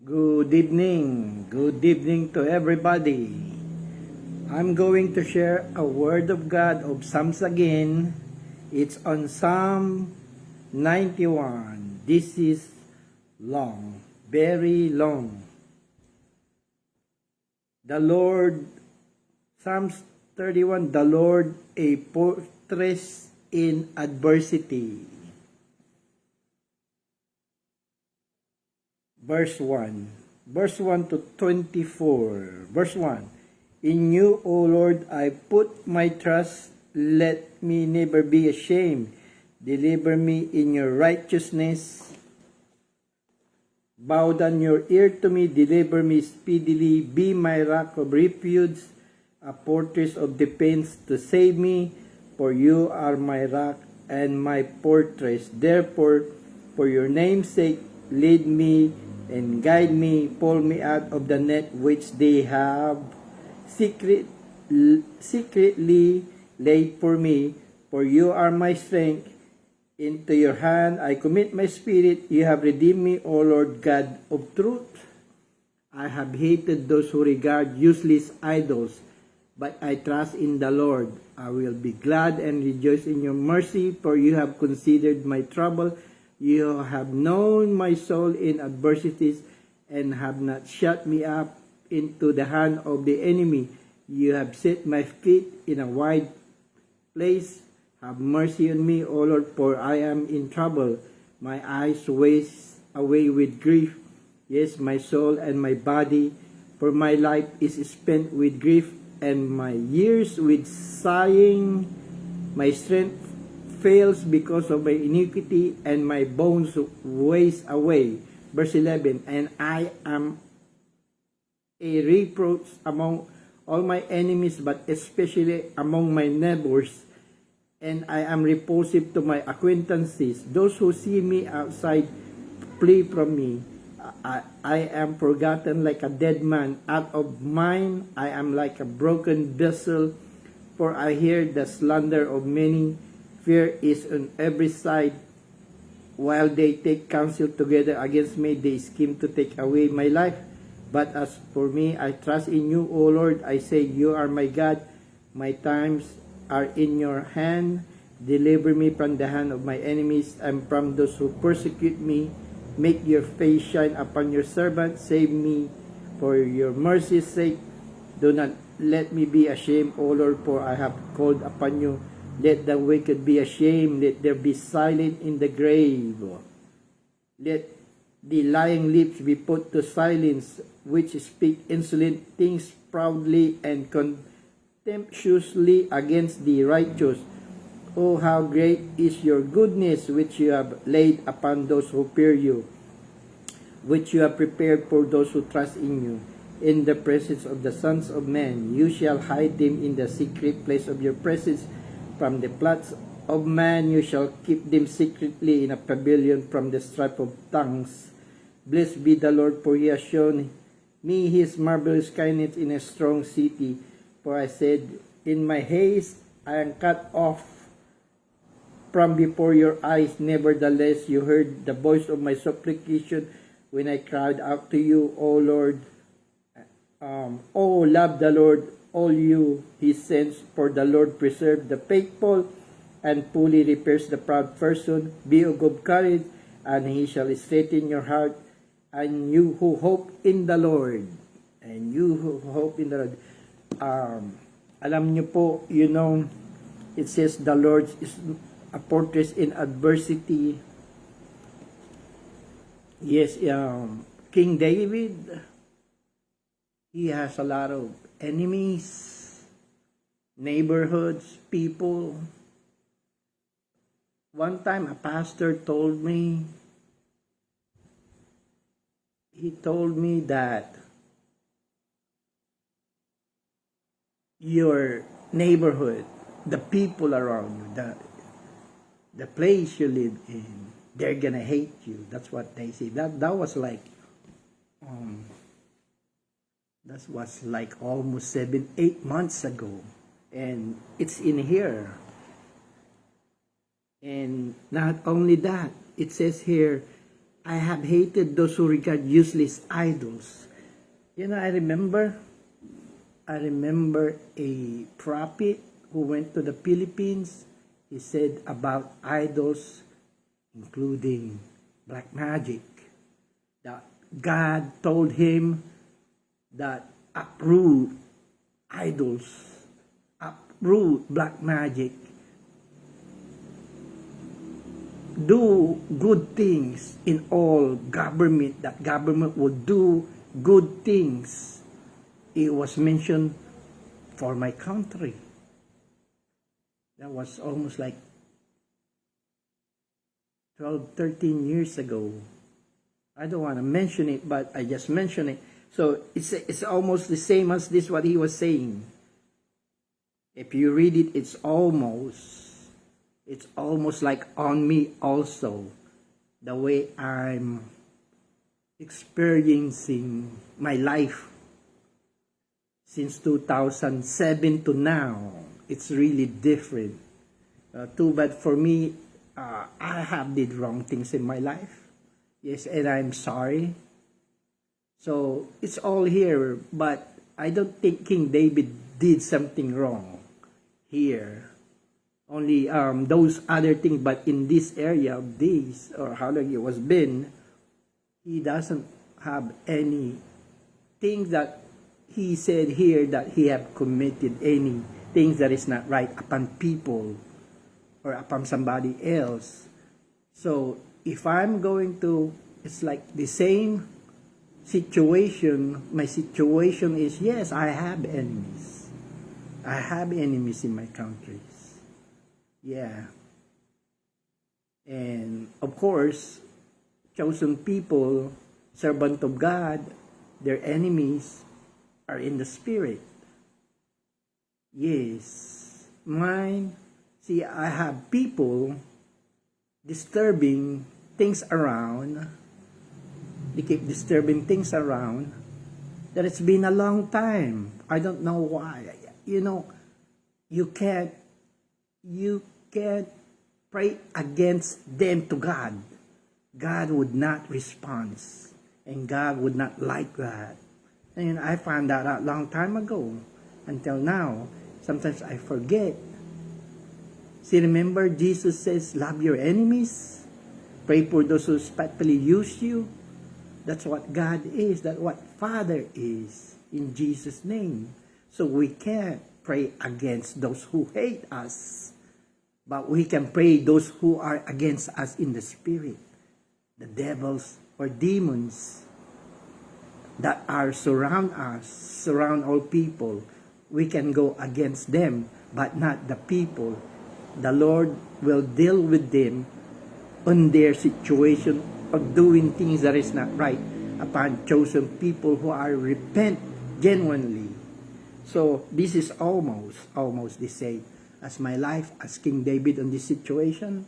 Good evening to everybody. I'm going to share a word of God of Psalms again. It's on Psalm 91. This is long, very long. The Lord, Psalms 31, the Lord a fortress in adversity. Verse 1 to 24. Verse 1. In you, O Lord, I put my trust. Let me never be ashamed. Deliver me in your righteousness. Bow down your ear to me. Deliver me speedily. Be my rock of refuge, a fortress of defense to save me. For you are my rock and my fortress. Therefore, for your name's sake, lead me and guide me, pull me out of the net which they have secretly laid for me. For you are my strength. Into your hand I commit my spirit. You have redeemed me, O Lord God of truth. I have hated those who regard useless idols, but I trust in the Lord. I will be glad and rejoice in your mercy, for you have considered my trouble. You have known my soul in adversities and have not shut me up into the hand of the enemy. You have set my feet in a wide place. Have mercy on me, O Lord, for I am in trouble. My eyes waste away with grief. Yes, my soul and my body, for my life is spent with grief and my years with sighing. My strength fails because of my iniquity, and my bones waste away. Verse 11, and I am a reproach among all my enemies, but especially among my neighbors, and I am repulsive to my acquaintances. Those who see me outside flee from me. I am forgotten like a dead man. Out of mind, I am like a broken vessel, for I hear the slander of many. Fear is on every side. While they take counsel together against me, they scheme to take away my life. But as for me, I trust in you, O Lord. I say, you are my God. My times are in your hand. Deliver me from the hand of my enemies and from those who persecute me. Make your face shine upon your servant. Save me for your mercy's sake. Do not let me be ashamed, O Lord, for I have called upon you. Let the wicked be ashamed. Let them be silent in the grave. Let the lying lips be put to silence, which speak insolent things proudly and contemptuously against the righteous. Oh, how great is your goodness, which you have laid upon those who fear you, which you have prepared for those who trust in you. In the presence of the sons of men, you shall hide them in the secret place of your presence. From the plots of man you shall keep them secretly in a pavilion from the strife of tongues. Blessed be the Lord, for he has shown me his marvelous kindness in a strong city. For I said, in my haste I am cut off from before your eyes. Nevertheless you heard the voice of my supplication when I cried out to you, O Lord. Oh, love the Lord, all you his saints, for the Lord preserves the faithful and fully repairs the proud person. Be of good courage, and he shall straighten your heart. And you who hope in the Lord, and you who hope in the Lord. Alam niyo po, it says the Lord is a fortress in adversity. Yes, King David, he has a lot of enemies, neighborhoods, people. One time a pastor told me, that your neighborhood, the people around you, the place you live in, they're gonna hate you. That's what they say. That was like almost 7-8 months ago, and it's in here. And not only that, it says here, I have hated those who regard useless idols. You know, I remember a prophet who went to the Philippines. He said about idols, including black magic, that God told him that uproot idols, uproot black magic, do good things in all government, that government will do good things. It was mentioned for my country. That was almost like 12, 13 years ago. I don't want to mention it, but I just mention it. So it's almost the same as this, what he was saying. If you read it, it's almost like on me also, the way I'm experiencing my life since 2007 to now. It's really different. Too bad for me, I have did wrong things in my life. Yes, and I'm sorry. So it's all here, but I don't think King David did something wrong here. Only those other things, but in this area of this, or how long it was been, he doesn't have any things that he said here that he have committed any things that is not right upon people or upon somebody else. So if I'm going to, it's like the same situation. My situation is, yes, I have enemies. I have enemies in my countries. Yeah. And of course, chosen people, servant of God, their enemies are in the spirit. Yes. Mine, see, I have people disturbing things around. They keep disturbing things around that it's been a long time. I don't know why. You know, you can't pray against them to God. God would not respond, and God would not like that. And I found that out a long time ago. Until now, sometimes I forget. See, remember Jesus says, love your enemies, pray for those who spitefully use you. That's what God is. That's what Father is, in Jesus' name. So we can't pray against those who hate us, but we can pray those who are against us in the spirit, the devils or demons that are surround us, surround all people. We can go against them, but not the people. The Lord will deal with them on their situation of doing things that is not right upon chosen people who are repent genuinely. So this is almost the same as my life as King David on this situation.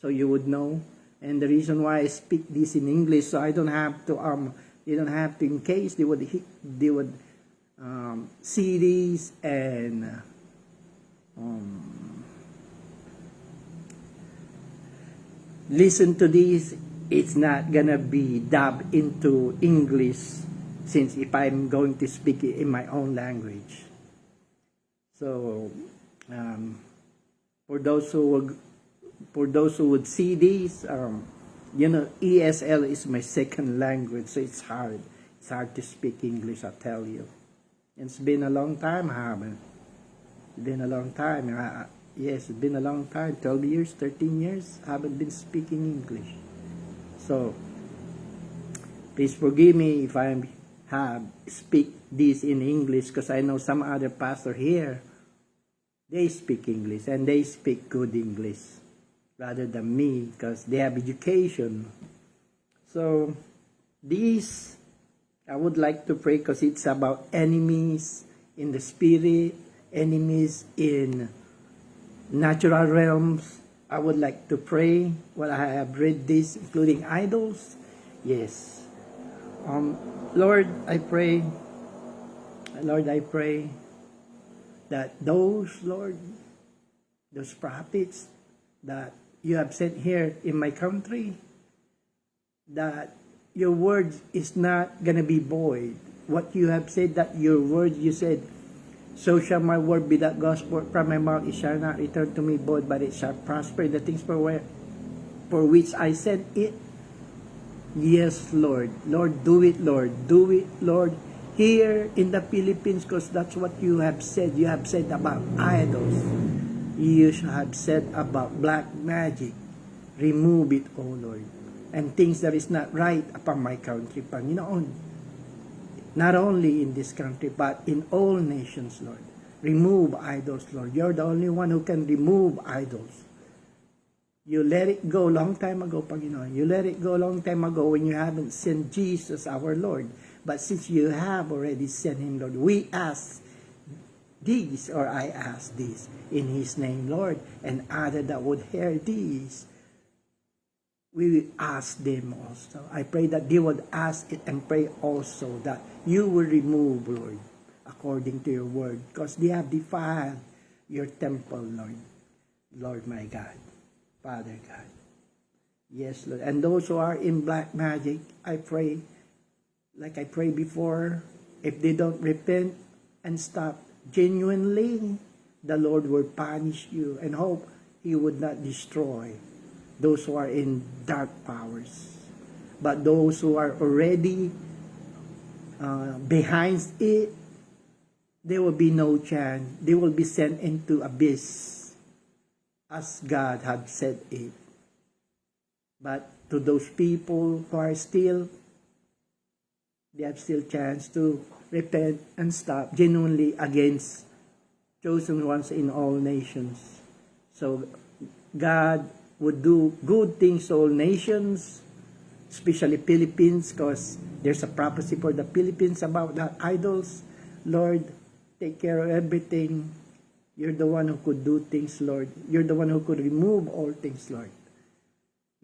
So you would know. And the reason why I speak this in English, so I don't have to in case they would see these and listen to this. It's not gonna be dubbed into English, since if I'm going to speak it in my own language. So for those who would see these, you know, ESL is my second language, so it's hard to speak English, I tell you. It's been a long time, haven't? It's been a long time. Yes, it's been a long time, 12 years, 13 years, I haven't been speaking English. So please forgive me if I speak this in English, because I know some other pastor here, they speak English and they speak good English rather than me, because they have education. So this, I would like to pray, because it's about enemies in the spirit, enemies in natural realms. I would like to pray while I have read this, including idols. Yes. Lord, I pray that those prophets that you have sent here in my country, that your word is not going to be void. What you have said, that your word, you said, so shall my word be that goes forth from my mouth, it shall not return to me void, but it shall prosper in the things for which I sent it. Yes, Lord. Lord, do it, Lord. Do it, Lord. Here in the Philippines, because that's what you have said. You have said about idols. You have said about black magic. Remove it, O Lord. And things that is not right upon my country, Panginoon. Not only in this country, but in all nations, Lord. Remove idols, Lord. You're the only one who can remove idols. You let it go long time ago, Panginoon. You let it go long time ago when you haven't sent Jesus, our Lord. But since you have already sent Him, Lord, we ask these, or I ask this, in His name, Lord, and other that would hear these, we will ask them also. I pray that they would ask it and pray also that you will remove, Lord, according to your word, because they have defiled your temple, Lord. Lord, my God, Father God. Yes, Lord. And those who are in black magic, I pray, like I prayed before, if they don't repent and stop genuinely, the Lord will punish you, and hope He would not destroy those who are in dark powers. But those who are already behind it, there will be no chance. They will be sent into abyss, as God had said it. But to those people who are still, they have still chance to repent and stop genuinely against chosen ones in all nations. So God would do good things to all nations, especially Philippines, because there's a prophecy for the Philippines about the idols. Lord, take care of everything. You're the one who could do things, Lord. You're the one who could remove all things, Lord.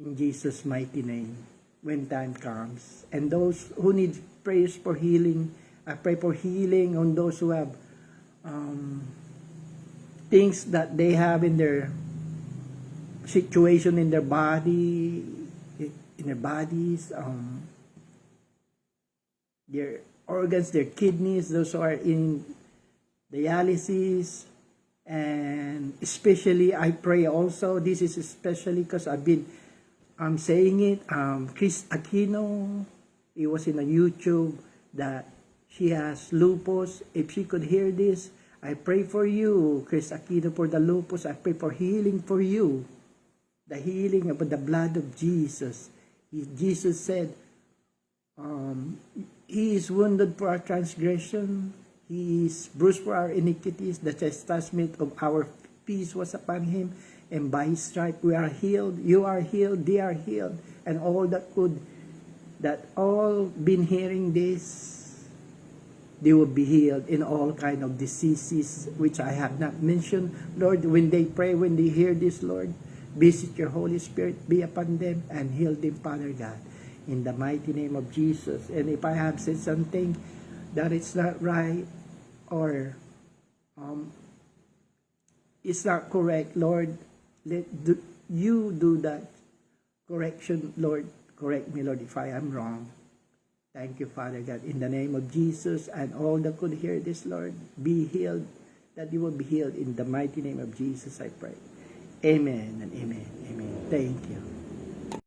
In Jesus' mighty name, when time comes. And those who need prayers for healing, I pray for healing on those who have things that they have in their situation in their body, in their bodies, their organs, their kidneys, those who are in dialysis. And especially, I pray also, this is especially because I've been saying it, Chris Aquino, it was in a YouTube that she has lupus. If she could hear this, I pray for you, Chris Aquino, for the lupus. I pray for healing for you. The healing of the blood of Jesus. Jesus said, He is wounded for our transgression. He is bruised for our iniquities. The chastisement of our peace was upon Him. And by His stripe we are healed. You are healed. They are healed. And all that all been hearing this, they will be healed in all kind of diseases which I have not mentioned. Lord, when they pray, when they hear this, Lord, visit your Holy Spirit, be upon them, and heal them, Father God, in the mighty name of Jesus. And if I have said something that it's not right, or it's not correct, Lord, you do that correction, Lord. Correct me, Lord, if I am wrong. Thank you, Father God, in the name of Jesus, and all that could hear this, Lord, be healed, that you will be healed in the mighty name of Jesus, I pray. Amen and amen. Amen. Thank you.